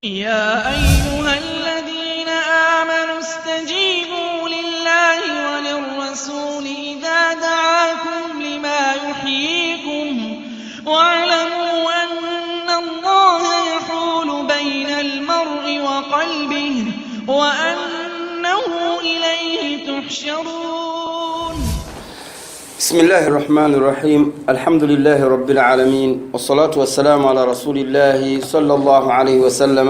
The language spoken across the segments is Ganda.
يا أيها الذين آمنوا استجيبوا لله وللرسول إذا دعاكم لما يحييكم واعلموا أن الله يحول بين المرء وقلبه وأنه إليه تحشرون. بسم الله الرحمن الرحيم. الحمد لله رب العالمين، والصلاة والسلام على رسول الله صلى الله عليه وسلم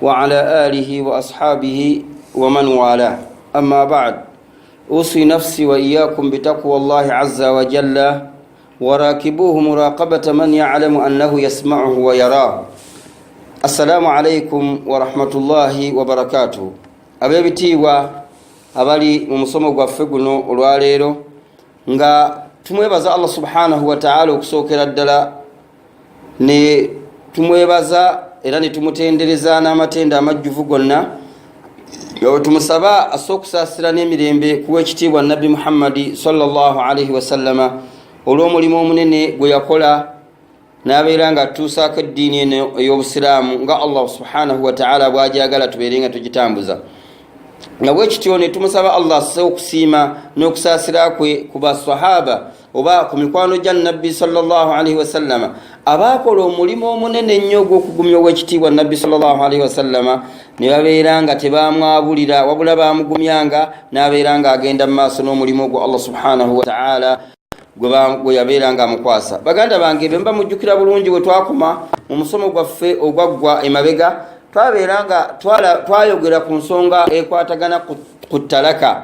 وعلى آله وأصحابه ومن والاه. أما بعد، أوصي نفسي وإياكم بتقوى الله عز وجل وراكبوه مراقبة من يعلم أنه يسمعه ويراه. السلام عليكم ورحمة الله وبركاته. Abebitiibwa abali mu musomo gwaffe guno olwaleero nga tumwebaza Allah subhanahu wa ta'ala okusookera ddala, ne tumwebaza era ne tumutendereza n'amatenda amajjuvu gonna, nga tumusaba asookusaasira n'emirembe kuwa ekitiibwa Nabbi Muhammadi sallallahu alaihi wasallama olw'omulimu omunene gwe yakola n'abeera nga atuusaako eddiini eno ey'obusiraamu nga Allah subhanahu wa ta'ala bw'ajagala tubeere nga tugitambuza. Nga bwekityo ne tumusaba Allah asse okusiima n'okusaasira kwe ku basahaba oba ku mikwano gya Nabbi sallallahu alaihi wasallama abaakola omulimu omunene ennyo ogw'okugumya ow'ekitiibwa Nabbi sallallahu alaihi wasallama, ne babeera nga tebaamwabulira wabula baamugumyanga, n'abeera nga agenda mu maaso n'omulimu ogwo Allah subhanahu wa ta'ala gwe yabeera nga amukwasa. Baganda bange, be mba mujjukira bulungi bwe twakoma mu musomo gwaffe ogwaggwa emabega, twabeera nga twayogera ku nsonga ekwatagana ku talaka.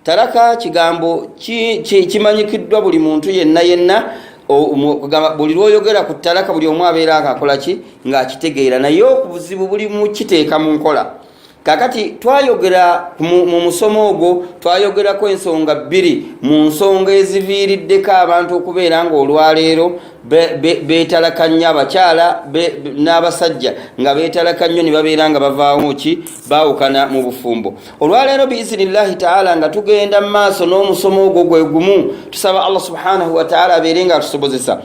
Talaka kigambo kimanyikiddwa buli muntu yenna, buli lwoyogera ku talaka buli omu abeera ng'akola ki, ng'akitegeera, naye obuzibu buli mu kiteeka mu nkola. Kakati twayogera mu musomo ogwo, twayogerako ensonga bbiri mu nsonga eziviiriddeko abantu okubeera nga olwaleero beetalaka nnyo, abakyala n'abasajja nga beetalaka nnyo ne babeera nga bavaamu ki, baawukana mu bufumbo. Olwaleero biizinillahi ta'ala nga tugenda mu maaso n'omusomo ogwo gwe gumu, tusaba Allah subhanahu wa ta'ala abeere nga atusobozesa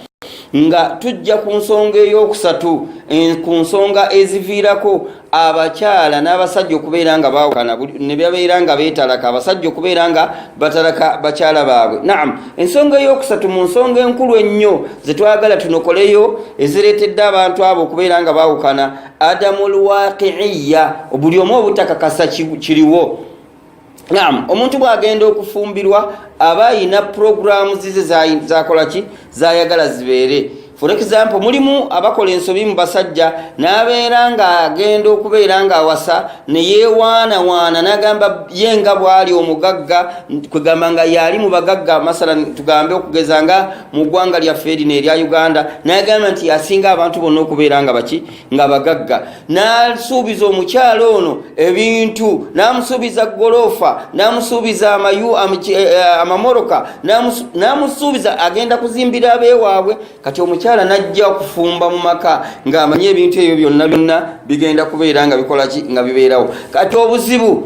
nga tujja ku nsonga ey'okusatu, ku nsonga eziviirako abakyala n'abasajja okubeera nga baawukana ne babeera nga beetalaka, abasajja okubeera nga batalaka bakyala baabwe. Naam, ensonga ey'okusatu mu nsonga enkulu ennyo ze twagala tunokoleyo ezireetedde abantu abo okubeera nga baawukana, adamul waqi'iyya, buli omu obutakakasa kiriwo. Naam, omuntu bw'agenda okufumbirwa aba ayina programu zize zakola ki, zayagala zibeere. For example, mulimu abakola ensobi mu basajja n'abeera nga agenda okubeera nga awasa ne yeewaanawaana n'agamba yenga bw'ali omugagga, kwegamba nga yali mu bagagga, masalan tugambe okugeza nga mu ggwanga lyaffe erino erya Uganda, n'agamba nti asinga abantu bonna okubeera nga baki, nga bagagga. N'asuubiza omukyalo ono ebintu, n'amusuubiza goloofa, n'amusuubiza amamoroka, n'amusuubiza agenda kuzimbira abeewaabwe. Kati omukyala najja okufumba mu maka ng'amanye ebintu ebyo byonna bigenda kubeera nga bikola ki, nga bibeerawo. Kati obuzibu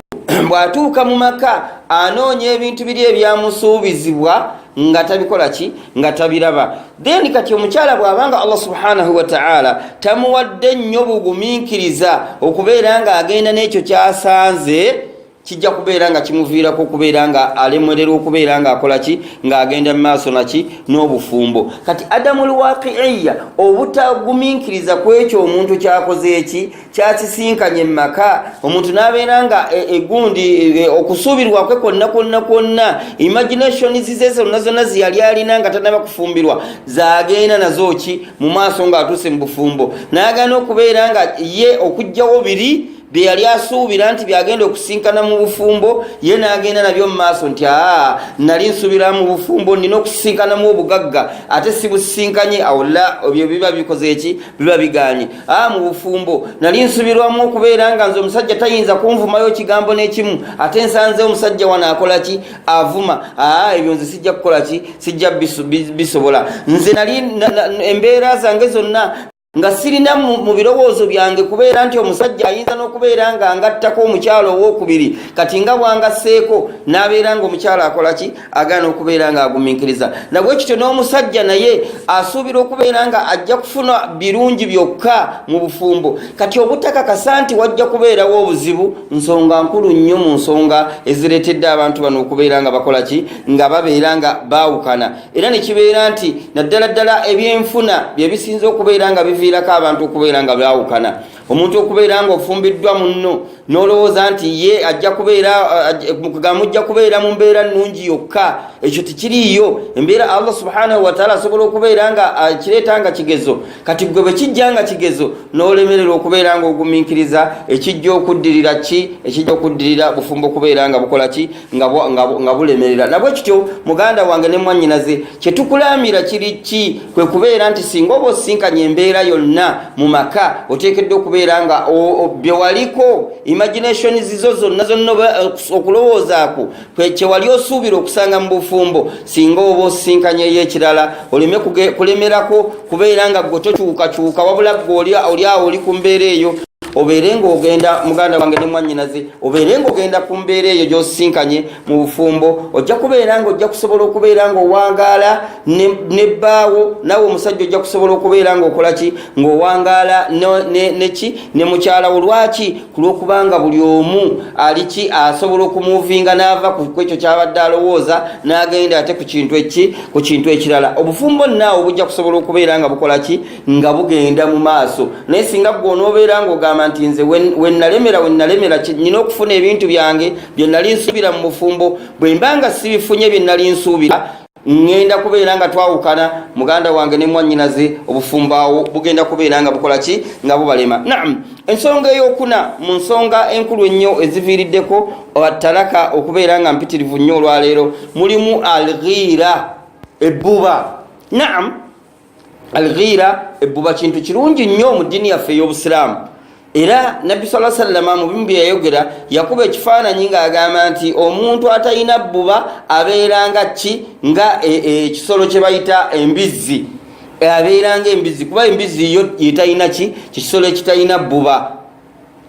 bw'atuuka mu maka anoonya ebintu biri ebyamusuubizibwa nga tabikola ki, nga tabiraba. Then kati omukyala bw'abanga Allah subhanahu wa ta'ala tamuwadde nnyo bugumiikiriza okubeera nga agenda n'ekyo kyasanze, kijja kubeera nga kimuviirako okubeera nga alemwerera okubeera nga akola ki, ng'agenda mu maaso naki n'obufumbo. Kati adamul waqi'iyya, obutagumiikiriza ku ekyo omuntu kyakoze eki, kyakisinkanye mu maka, omuntu n'abeera nga egundi okusuubirwa kwe kwonna imagination zize zonna ziyali alina nga tanaba kufumbirwa zaagenda nazo ki mu maaso ng'atuuse mu bufumbo, n'agaana okubeera nga ye okugjawo biri bye yali asuubira nti byagenda okusinkana mu bufumbo, ye n'agenda nabyo mu maaso nti nali nsuubira mu bufumbo nina okusisinkanamu obugagga, ate si busisinkanye, awula ebyo biba bikoze eki, biba bigaanye. Mu bufumbo nali nsuubirwamu okubeera nga nze omusajja tayinza kunvumayo kigambo n'ekimu, ate nsanze omusajja wano akola ki, avuma. Ebyo nze sijja kukola ki, sijja bisobola. Nze nali embeera zange zonna nga sirina mu birowoozo byange kubeera nti omusajja ayinza n'okubeera nga ngattako omukyalo owokubiri kati nga bwangasseeko n'abeera nga omukyalo akola ki agaana okubeera nga agumiikiriza nabwe kityo n'omusajja naye asuubira okubeera nga ajja kufuna birungi byokka mu bufumbo kati obutakakasa nti wajja kubeerawo obuzibu nsonga nkulu nnyo mu nsonga ezireetedde abantu bano okubeera nga bakola ki nga babeera nga baawukana era ne kibeera nti naddala ddala ebyenfuna bye bisinza okubeera nga biviirako abantu okubeera nga baawukana omuntu okubeera nga ofumbiddwa munno n'olowooza nti ye ajja kubeera gamujja kubeera mu mbeera nnungi yokka ekyo tikiriiyo embeera Allah subhanahu wa ta'ala asobola okubeera nga kireeta nga kigezo kati gwe bwe kijja nga kigezo n'olemerera okubeera nga ogumiikiriza ekijja okuddirira ki ekijja okuddirira bufumbo okubeera nga bukola ki nga bulemerera nabwe kityo muganda wange ne mwannyinaze kye tukulaamira kiri ki kwe kubeera nti singa oba osinkanye embeera yonna mu maka oteekeddwa okubeera nga bye waliko imagination zizo zonna okulowoozaako kye wali osuubira okusanga mu bufumbo singa oba osinkanyeyo ekirala oleme kulemerako kubeera nga gwe tokyukakyuka wabula gwe oli awo oli ku mbeera eyo obeere ng'ogenda muganda wange ne mwannyinaze obeere ng'ogenda ku mbeera eyo gy'osisinkanye mu bufumbo ojja kubeera nga ojja kusobola okubeera ng'owangaala ne bbaawo nawe omusajja ojja kusobola okubeera ng'okola ki ng'owangaala ne mukyala wo lwaki ku lw'okubanga buli omu ali ki asobola okumuvinga n'ava ku ekyo ky'abadde alowooza n'agenda ate ku kintu ekirala obufumbo naawe bujja kusobola okubeera nga bukola ki nga bugenda mu maaso naye singa gwe onoobeera ng'ogamba nti nze wennalemera nina okufuna ebintu byange bye nali nsuubira mu bufumbo bwe mbanga sibifunye bye nali nsuubira ngenda kubeera nga twawukana muganda wange ne mwannyinaze obufumbo awo bugenda kubeera nga bukola ki nga bubalema naam ensonga eyokuna mu nsonga enkulu ennyo eziviiriddeko talaka okubeera nga mpitirivu nnyo olwaleero mulimu alghiira ebbuba naam alghiira ebbuba kintu kirungi nnyo mu ddiini yaffe ey'obusiraamu era nabbi sallallahu alaihi wasallam mu bimbi yayogera yakuba ekifaananyi ng'agamba nti omuntu atalina bbuba abeeranga ki nga ekisolo kye bayita embizzi abeeranga embizzi kuba embizzi yo yetalina ki kisolo ekitalina bbuba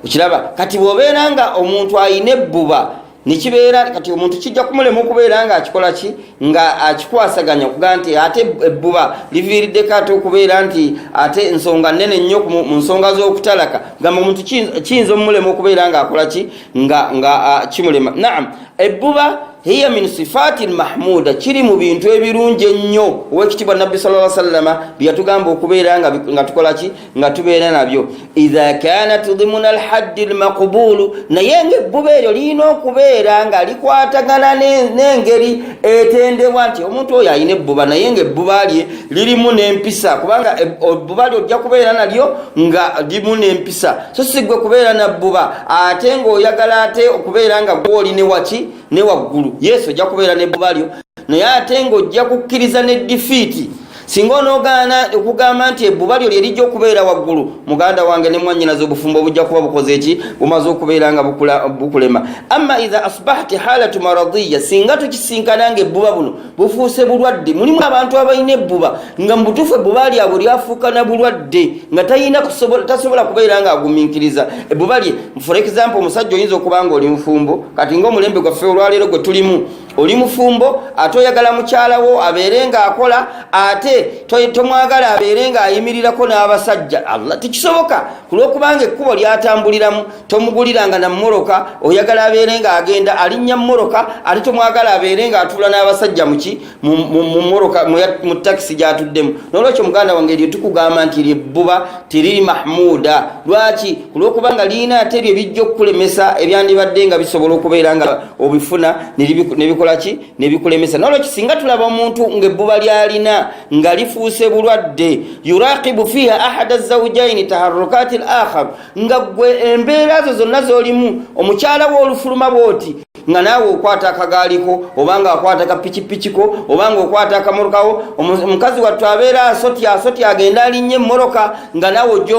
okiraba kati bw'obeera nga omuntu ayina ebbuba nikibeera kati omuntu kijja kumulema okubeera nga akikola ki nga akikwasaganya okuga nti ate ebbuba liviiriddeko ate okubeera nti ate ensonga nnene nnyo mu nsonga z'okutalaka gamba omuntu kiyinza omulema okubeera nga akola ki nga kimulema naam ebbuba hiya min sifatin mahmuda kiri mu bintu ebirungi ennyo owekitibwa nabbi sallallahu alaihi wasallam byatugamba okubeera nga tukola ki nga tubeera nabyo idha kanat dhimuna alhaddi almaqbulu naye ng'ebbuba eryo lirina okubeera nga likwatagana n'engeri etendebwa nti omuntu oyo alina ebbuba naye ng'ebbuba lye lirimu n'empisa kubanga ebbuba lyo ojja kubeera nalyo nga limu n'empisa so si gwe kubeera na bbuba ate ng'oyagala ate okubeera nga gwoli ne waki ne waggulu yesu ojja kubeera n'ebbuba lyo naye ate ng'ojja kukkiriza ne difiiti singa onoogaana okugamba nti ebbuba lyo lyerijja okubeera waggulu muganda wange ne mwannyinaze obufumbo bujja kuba bukoze eki bumaze okubeera nga bukulema amma idha asbahti halatu maradiya singa tukisinkana nga ebbuba buno bufuuse bulwadde mulimu abantu abalina ebbuba nga mu butuufu ebbuba lyabwe lyafuuka na bulwadde nga tasobola kubeera nga agumiikiriza ebbuba lye for example omusajja oyinza okuba nga oli mufumbo kati ng'omulembe gwaffe olwaleero gwe tulimu oli mufumbo ate oyagala mukyalawo abeere nga akola ate tomwagala abeere nga ayimirirako n'abasajja Allah tikisoboka ku lw'okubanga ekkubo lyatambuliramu tomuguliranga na mmoroka oyagala abeere nga agenda alinnya mmoroka ate tomwagala abeere nga atuula n'abasajja mu mmoroka mu takisi gyatuddemu n'olwekyo muganda wange eryo tukugamba nti lyebbuba teriri mahmuda lwaki ku lw'okubanga lirina ate eryo bijja okukulemesa ebyandibadde nga bisobola okubeera nga obifuna nebikolaki nebikulemesa n'olwekyo singa tulaba omuntu ng'ebbuba lyalina nga lifuuse bulwadde yuraqibu fiha ahada zawjaini taharrukati al-akhar nga gwe embeera zo zonna z'olimu omukyala w'olufuluma bw'oti nga naawe okwata akagaaliko obanga akwata kapikipikiko obanga okwata akamorokawo omukazi wattu abeera asotya agenda alinnye emmoroka nga naawe ojja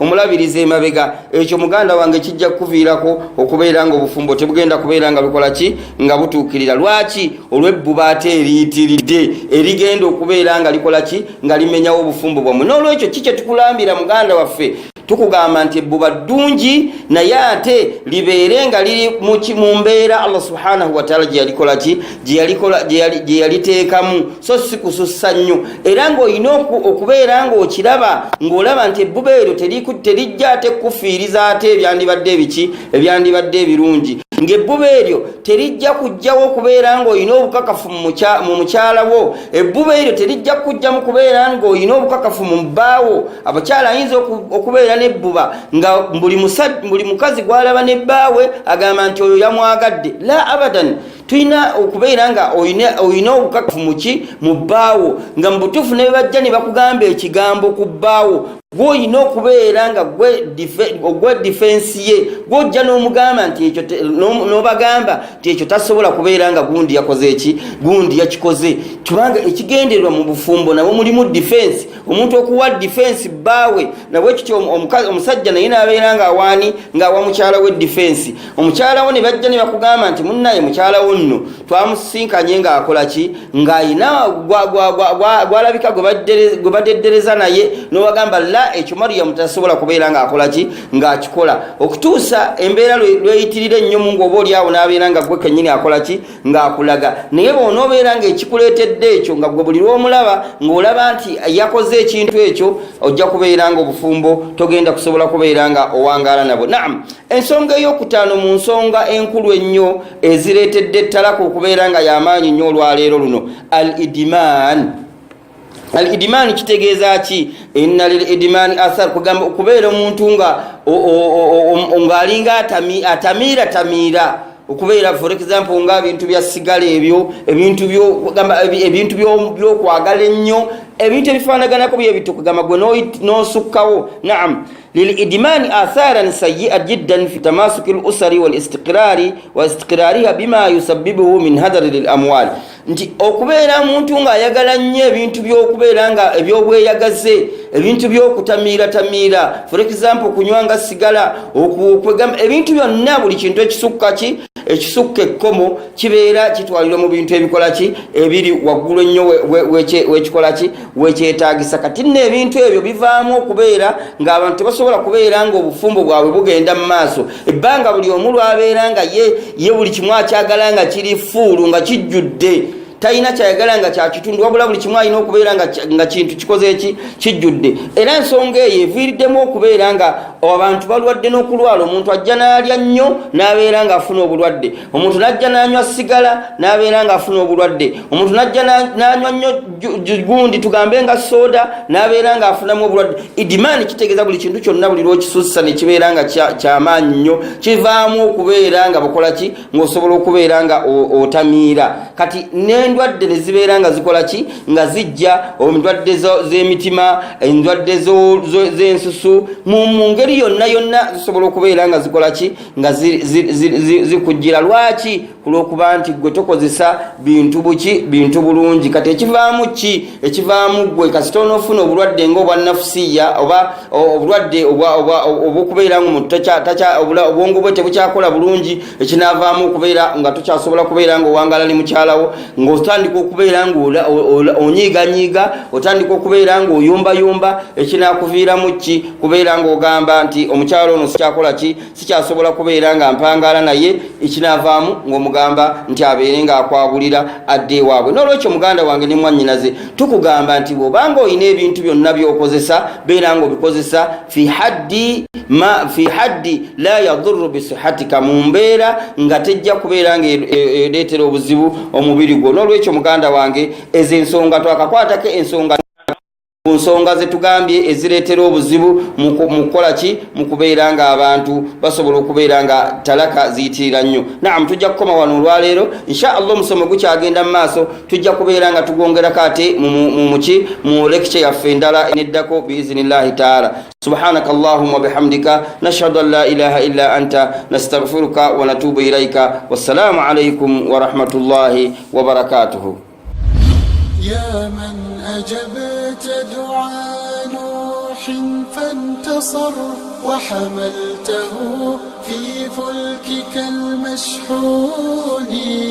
omulabiriza emabega ekyo muganda wange kijja kukuviirako okubeera nga obufumbo tebugenda kubeera nga bukola bukola ki nga butuukirira. Lwaki? Olw'ebbuba ate eriyitiridde erigenda okubeera nga likola ki nga limenyawo obufumbo bwammwe. N'olwekyo kiki tukulambira muganda waffe? Tukugamba nti ebbuba ddungi naye ate libeere nga liri mu mbeera Allah subhanahu wa ta'ala gye yalikola ki gye yaliteekamu, so si kusussa nnyo. Era ng'olina okubeera ng'okiraba ng'olaba nti ebbuba eryo terijja ate kufiiriza ate ebyandibadde ebiki ebyandibadde ebirungi. Ng'ebbuba eryo terijja kujjawo kubeera ng'olina obukakafu mu mukyala wo. Ebbuba eryo terijja kujjamu kubeera ng'olina obukakafu mu bbaawo. Abakyala ayinza okubeera n'ebbuba nga buli mukazi gw'alaba ne bbaawe agamba nti oyo yamwagadde. La abadan. Tulina okubeera nga olina obukakafu mu bbaawo nga mu butuufu ne bajja ne bakugamba ekigambo ku bbaawo, gw'olina okubeera nga gwe difensi ye gw'ojja n'omugamba nti ekyo n'obagamba nti ekyo tasobola kubeera nga gundi yakoze eki gundi yakikoze. Kubanga ekigendererwa mu bufumbo nabwo mulimu difensi. Omuntu okuwa difensi bbaawe nabwe ekityo omusajja naye n'abeera ng'awa mukyala we difensi. Omukyala wo ne bajja ne bakugamba nti munnaye mukyala wo nno twamusinkanye ng'akola ki ng'ayina gwalabika gwe badeddereza naye n'obagamba la ekyo Mariyamu tasobola kubeera ng'akola ki ng'akikola, okutuusa embeera lweyitirira ennyumu ng'oba oli awo n'abeera nga gwe kennyini akola ki ng'akulaga. Naye bw'onoobeera ng'ekikuleetedde ekyo nga gwe buli lw'omulaba ng'olaba nti yakoze ekintu ekyo, ojja kubeera nga obufumbo togenda kusobola kubeera nga owangaala nabwo. Naam, ensonga ey'okutaano mu nsonga enkulu ennyo ezireetedde ettalaka okubeera nga y'amaanyi nnyo olwaleero luno, al-idimaani kitegeeza ki? Inna lil idimaani athar, kugamba okubeera omuntu ng'alinga atamiira okubeera for example nga ebintu bya sigala ebyo ebintu by'okwagala ennyo, ebintu ebifaanaganako byebito kugamba gwe n'osukkawo. Naam, للإدمان آثارا سيئة جدا في تماسك الأسر واستقرارها بما يسببه من هدر للأموال. Nti okubeera muntu nga ayagala nnyo ebintu by'okubeera nga ebyobweyagaze, ebintu by'okutamiira for example kunywanga sigala, okwegamba ebintu byonna, buli kintu ekisukka ekkomo kibeera kitwalirwa mu bintu ebikola ki ebiri waggulu ennyo wekikola ki wekyetaagisa. Kati nno ebintu ebyo bivaamu okubeera ng'abantu tebasobola kubeera ng'obufumbo bwabwe bugenda mu maaso. Ebbanga buli omu lwabeera nga ye buli kimu akyagala nga kiri fuulu nga kijjudde, talina kyayagala nga kyakitundu, wabula buli kimu alina okubeera nga kintu kikoze eki kijjudde. Era ensonga eyo eviiriddemu okubeera nga abantu balwadde n'okulwala. Omuntu ajja n'alya nnyo n'abeera ng'afuna obulwadde, omuntu n'ajja n'anywa sigala n'abeera ng'afuna obulwadde, omuntu n'ajja n'anywa nnyo gundi tugambe nga soda n'abeera ng'afunamu obulwadde. Idimaani kitegeeza buli kintu kyonna buli lw'okisussa ne kibeera nga ky'amaanyi nnyo kivaamu okubeera nga bukola ki ng'osobola okubeera nga otamiira. Kati endwadde ne zibeera nga zikola ki nga zijja, endwadde z'emitima, endwadde z'ensusu, mu ngeri yonna zisobola okubeera nga zikola ki nga zikujjira. Lwaki? Kulw'okuba nti gwe tokozesa bintu bulungi. Kati ekivaamu gwe kasita onoofuna obulwadde ng'obwannafusiya oba obulwadde obw'okubeera obwongo bwe tebukyakola bulungi, ekinaavaamu okubeera nga tokyasobola kubeera ng'owangaala ne mukyalawo, ng'otandika okubeera ng'onyiiganyiiga, otandika okubeera ng'oyombayomba, ekinaakuviiramu ki kubeera ng'ogamba nti omukyala ono sikyasobola kubeera nga mpangaala naye, ekinaavaamu ng'omugamba nti abeere ng'akwabulira adde ewaabwe. N'olwekyo muganda wange ne mwannyinaze tukugamba nti bw'obanga olina ebintu byonna by'okozesa beera ng'obikozesa fi haddi la yadurru bisihatika, mu mbeera nga tejja kubeera ng'ereetera obuzibu omubiri gwo. N'olwekyo muganda wange ezo ensonga twakakwatako ensonga ku nsonga zetugambye ezireetera obuzibu mu kukola ki mu kubeera nga abantu basobola okubeera nga talaka ziyitirira nnyo. Naam, tujja kukoma wano olwaleero insha Allah. Omusomo gukyagenda mu maaso, tujja kubeera nga tugongerako ate mu lecture yaffe endala eneddako biizinillahi taala. Subhanaka Allahumma bihamdika nashhadu an la ilaha illa anta nastaghfiruka wa natubu ilaika. Wassalamu alaykum wa rahmatullahi wa barakatuhu. يا من أجبت دعاء نوح فانتصر وحملته في فلكك المشحون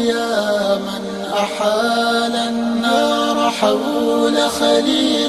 يا من أحال النار حول خليل